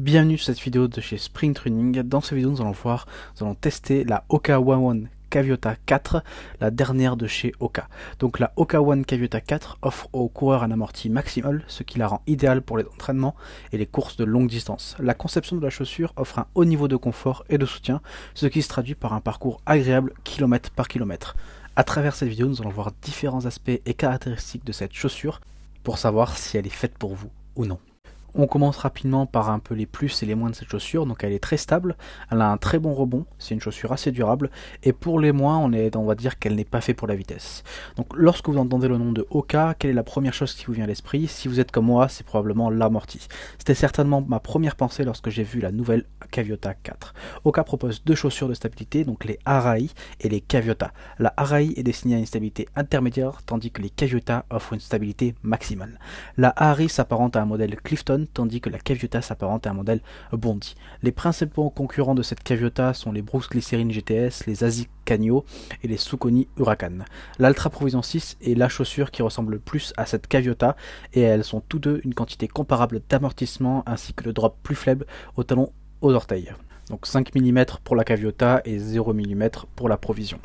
Bienvenue sur cette vidéo de chez Spring Training. Dans cette vidéo, nous allons tester la Hoka One One Caviota 4, la dernière de chez Hoka. Donc la Hoka One Caviota 4 offre aux coureurs un amorti maximal, ce qui la rend idéale pour les entraînements et les courses de longue distance. La conception de la chaussure offre un haut niveau de confort et de soutien, ce qui se traduit par un parcours agréable kilomètre par kilomètre. À travers cette vidéo, nous allons voir différents aspects et caractéristiques de cette chaussure pour savoir si elle est faite pour vous ou non. On commence rapidement par un peu les plus et les moins de cette chaussure. Donc elle est très stable, elle a un très bon rebond, c'est une chaussure assez durable. Et pour les moins, on va dire qu'elle n'est pas faite pour la vitesse. Donc lorsque vous entendez le nom de Hoka, quelle est la première chose qui vous vient à l'esprit? Si vous êtes comme moi, c'est probablement l'amorti. C'était certainement ma première pensée lorsque j'ai vu la nouvelle Caviota 4. Hoka propose deux chaussures de stabilité, donc les Arai et les Caviota. La Arai est destinée à une stabilité intermédiaire, tandis que les Caviota offrent une stabilité maximale. La Arai s'apparente à un modèle Clifton, tandis que la Caviota s'apparente à un modèle Bondi. Les principaux concurrents de cette Caviota sont les Brooks Glycerin GTS, les Asics Canyon et les Saucony Huracan. L'Ultra Provision 6 est la chaussure qui ressemble le plus à cette Caviota et elles sont toutes deux une quantité comparable d'amortissement ainsi que le drop plus faible au talon aux orteils. Donc 5 mm pour la Caviota et 0 mm pour la Provision.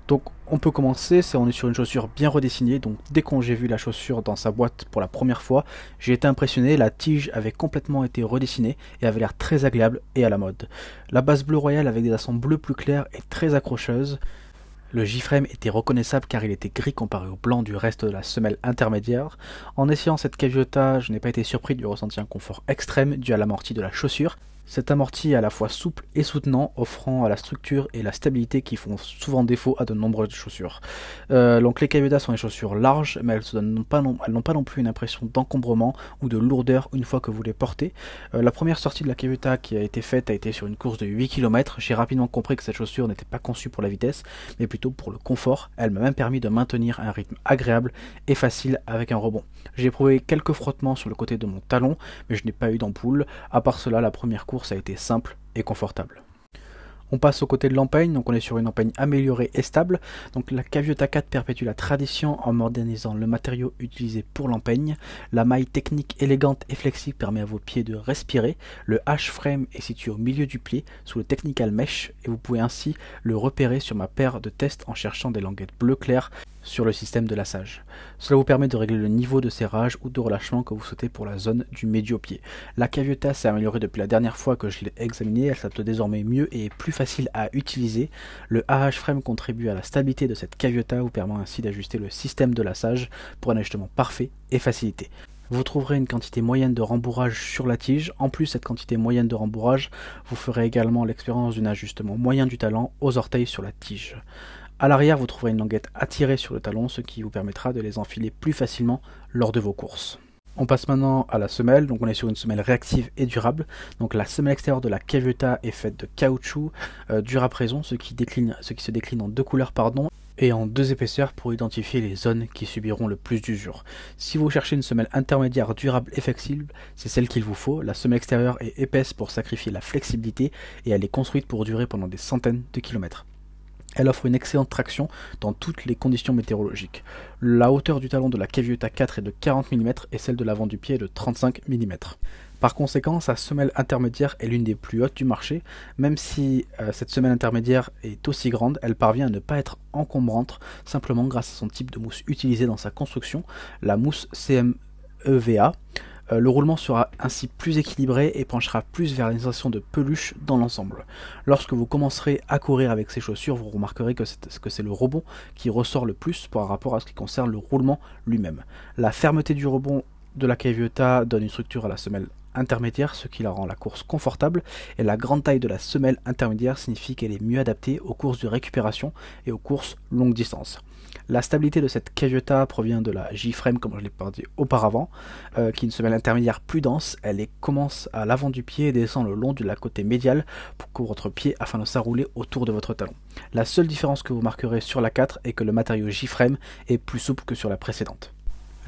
Donc on peut commencer, on est sur une chaussure bien redessinée, donc dès que j'ai vu la chaussure dans sa boîte pour la première fois, j'ai été impressionné, la tige avait complètement été redessinée et avait l'air très agréable et à la mode. La base bleu royal avec des accents bleus plus clairs est très accrocheuse. Le J-frame était reconnaissable car il était gris comparé au blanc du reste de la semelle intermédiaire. En essayant cette Caviota, je n'ai pas été surpris de ressentir un confort extrême dû à l'amorti de la chaussure. Cet amorti est à la fois souple et soutenant, offrant à la structure et la stabilité qui font souvent défaut à de nombreuses chaussures. Donc les Caviota sont des chaussures larges, mais elles n'ont pas non plus une impression d'encombrement ou de lourdeur une fois que vous les portez. La première sortie de la Caviota qui a été faite a été sur une course de 8 km. J'ai rapidement compris que cette chaussure n'était pas conçue pour la vitesse, mais plutôt pour le confort. Elle m'a même permis de maintenir un rythme agréable et facile avec un rebond. J'ai éprouvé quelques frottements sur le côté de mon talon, mais je n'ai pas eu d'ampoule. À part cela, la première course a été simple et confortable. On passe au côté de l'empeigne, donc on est sur une empeigne améliorée et stable. Donc la Caviota 4 perpétue la tradition en modernisant le matériau utilisé pour l'empeigne. La maille technique élégante et flexible permet à vos pieds de respirer. Le H-frame est situé au milieu du pied sous le technical mesh et vous pouvez ainsi le repérer sur ma paire de tests en cherchant des languettes bleu clair sur le système de lassage. Cela vous permet de régler le niveau de serrage ou de relâchement que vous souhaitez pour la zone du médio-pied. La Caviota s'est améliorée depuis la dernière fois que je l'ai examinée, elle s'adapte désormais mieux et est plus facile à utiliser. Le AH-frame contribue à la stabilité de cette Caviota, vous permet ainsi d'ajuster le système de lassage pour un ajustement parfait et facilité. Vous trouverez une quantité moyenne de rembourrage sur la tige. En plus, cette quantité moyenne de rembourrage vous ferez également l'expérience d'un ajustement moyen du talon aux orteils sur la tige. À l'arrière, vous trouverez une languette attirée sur le talon, ce qui vous permettra de les enfiler plus facilement lors de vos courses. On passe maintenant à la semelle, donc on est sur une semelle réactive et durable. Donc la semelle extérieure de la Caviota est faite de caoutchouc durable raison, ce qui se décline en deux couleurs et en deux épaisseurs pour identifier les zones qui subiront le plus d'usure. Si vous cherchez une semelle intermédiaire durable et flexible, c'est celle qu'il vous faut. La semelle extérieure est épaisse pour sacrifier la flexibilité et elle est construite pour durer pendant des centaines de kilomètres. Elle offre une excellente traction dans toutes les conditions météorologiques. La hauteur du talon de la Caviota 4 est de 40 mm et celle de l'avant du pied est de 35 mm. Par conséquent, sa semelle intermédiaire est l'une des plus hautes du marché. Même si cette semelle intermédiaire est aussi grande, elle parvient à ne pas être encombrante, simplement grâce à son type de mousse utilisée dans sa construction, la mousse CMEVA. Le roulement sera ainsi plus équilibré et penchera plus vers une sensation de peluche dans l'ensemble. Lorsque vous commencerez à courir avec ces chaussures, vous remarquerez que c'est le rebond qui ressort le plus par rapport à ce qui concerne le roulement lui-même. La fermeté du rebond de la Caviota donne une structure à la semelle intermédiaire, ce qui la rend la course confortable, et la grande taille de la semelle intermédiaire signifie qu'elle est mieux adaptée aux courses de récupération et aux courses longue distance. La stabilité de cette Caviota provient de la J-frame, comme je l'ai dit auparavant, qui est une semelle intermédiaire plus dense. Elle commence à l'avant du pied et descend le long de la côté médiale pour couvrir votre pied afin de s'enrouler autour de votre talon. La seule différence que vous marquerez sur la 4 est que le matériau J-frame est plus souple que sur la précédente.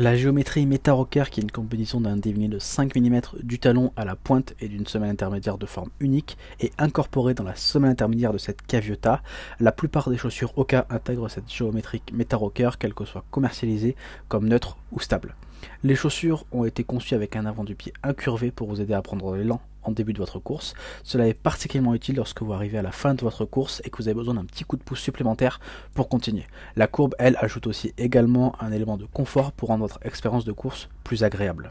La géométrie Meta-Rocker, qui est une combinaison d'un dévillé de 5 mm du talon à la pointe et d'une semelle intermédiaire de forme unique, est incorporée dans la semelle intermédiaire de cette Caviota. La plupart des chaussures Hoka intègrent cette géométrie Meta-Rocker, qu'elle soit commercialisée comme neutre ou stable. Les chaussures ont été conçues avec un avant du pied incurvé pour vous aider à prendre l'élan en début de votre course. Cela est particulièrement utile lorsque vous arrivez à la fin de votre course et que vous avez besoin d'un petit coup de pouce supplémentaire pour continuer. La courbe, elle, ajoute aussi également un élément de confort pour rendre votre expérience de course plus agréable.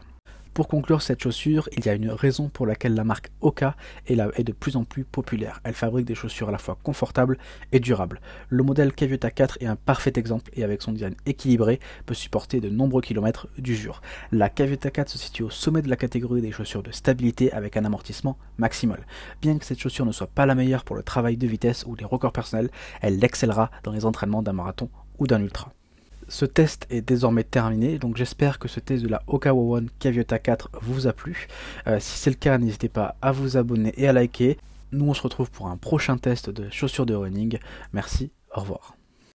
Pour conclure cette chaussure, il y a une raison pour laquelle la marque Hoka est de plus en plus populaire. Elle fabrique des chaussures à la fois confortables et durables. Le modèle Caviota 4 est un parfait exemple et avec son design équilibré peut supporter de nombreux kilomètres d'usure. La Caviota 4 se situe au sommet de la catégorie des chaussures de stabilité avec un amortissement maximal. Bien que cette chaussure ne soit pas la meilleure pour le travail de vitesse ou les records personnels, elle excellera dans les entraînements d'un marathon ou d'un ultra. Ce test est désormais terminé, donc j'espère que ce test de la Hoka One Caviota 4 vous a plu. Si c'est le cas, n'hésitez pas à vous abonner et à liker. Nous on se retrouve pour un prochain test de chaussures de running. Merci, au revoir.